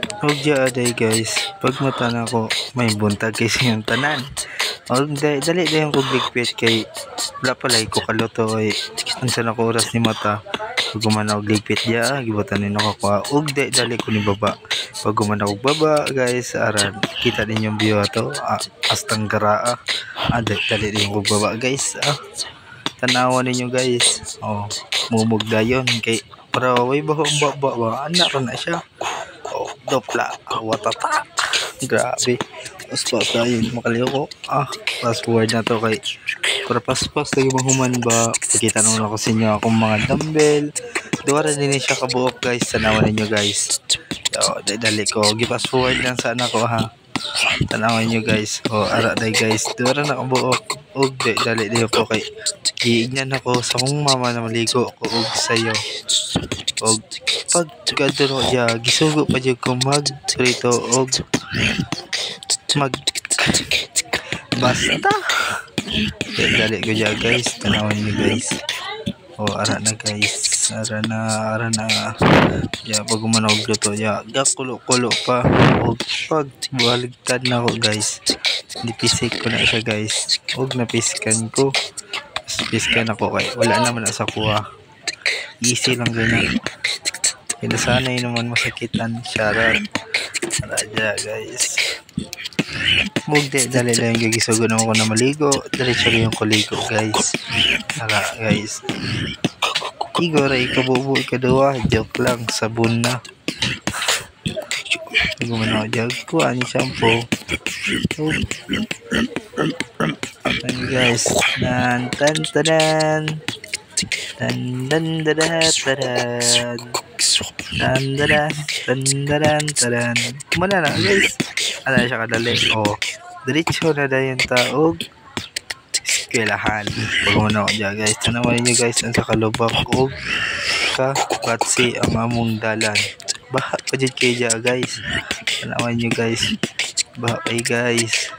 Og day guys, pag mata na ko may buntag kasi yung tanan. Og dali dayon ko ligpit kay wala pala ko kaluto ay unsa na ko oras ni mata. Pag guman og ligpit dia, gibutan ni nako kuha. Og dali ko ni baba. Pag guman og baba guys, aran kita din yung view ato. Astang garaa. Dali din ko baba guys. Tanawan ninyo guys. Oh, mumugdayon kay para way bahong baba ba. Anak na siya. Dopla, watata. Grabe. Paspas tayo, makaliw ko. Fast forward na to kay para paspas lagi mahuman ba. Pakita naman ako sa inyo akong mga dumbbell. Duwara din siya kabuok guys. Tanawan ninyo guys. Dali ko. Fast forward lang sana ko ha. Tanawan nyo guys. Ara day guys. Duwara na kabuok. Og dali din ko kay giignan ako sa kong mama na maligo ko og sayo. Og pag gadto ya gisugo pa jud ko mag prito og mag basta dali ko ya guys. Tanawan niyo guys. Ara na guys. Ara na ya pag gumanog luto ya gakulo-kulo pa og pag baligtad na ko guys. Dipisik ko na siya guys. Og napiskan ko. Piskan ako kay wala naman na sa kuha. Easy lang ganyan. Kaya sana yun naman masakitan. Sharat. Raja guys. Mugde. Dali lang yung gagisugo naman ko na maligo. Diretso rin yung kuligo guys. Tara guys. Igor ay kabubo ikaduwa. Joke lang. Sabon na. Gumana ko dyan. Kuha ni shampoo. Ayan guys. Tan tan tadan. Tan. Kumana na guys. Ano siya kadali. Diretso na dayon taog. Eskwelahan. Pag umano ko dyan guys. Tanawan nyo guys. Ang sa kalubak og ka batsi ang among dalan. Baha pa dyan kayo dyan guys. Tanawan nyo guys. Baha kayo guys.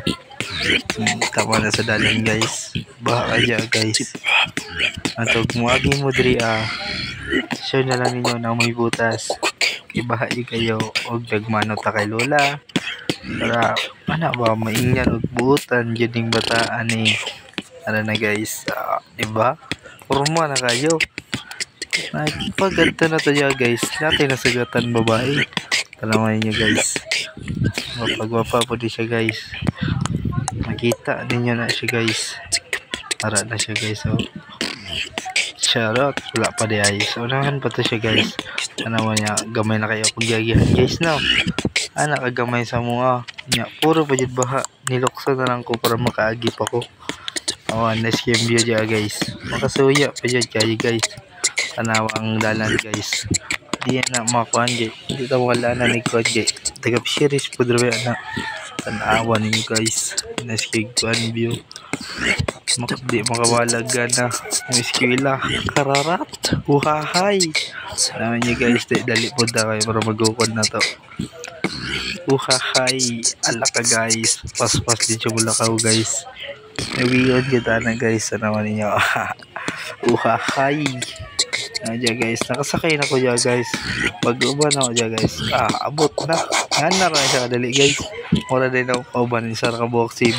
Tama na sa dalan guys. Baha kayo guys. Atog muagi mo diri share na lang ninyo na may butas. Ibaha nyo kayo og dagmano ta kay lola. Para ana ba maingyan og buutan jud ning bataan ni. Ano na guys. Diba? Forma na kayo. Pagkanta na to ya guys. Natin nasagatan babae. Talaman nyo guys. Mapagwapa po di siya guys. Makita ninyo na siya guys. Para na siya guys. Charot. Wala pa di ay. So unahan pa to siya guys. Tanawan niya. Gamay na kayo kung gagihan guys no. Anak kagamay sa mga. Puro pa dyan baha. Nilokso na lang ko para makaagip ako. Nice game view dyan guys. Makasuya pa dyan kayo guys. Tanawang dalan guys. Di na makuhan guys. Hindi ito makalanan ni kuhan guys. Tagap series po drawe na. Tanawa ninyo guys. Nice game view. Di makawalag na. May eskwela. Kararat. Uhahay. Naman nyo guys. Dali po na kayo para magukod na to. Uhahay. Alaka guys. Pas-pas din siya mula kao guys. Nawiyon kita na guys. Naman ninyo. Uhahay. Diyan guys, nakasakay na ko dyan guys. Pag-uban ako dyan guys. Abot na. Nga na rin siya kadali guys. Mura din ako kauban sa kabuok sim.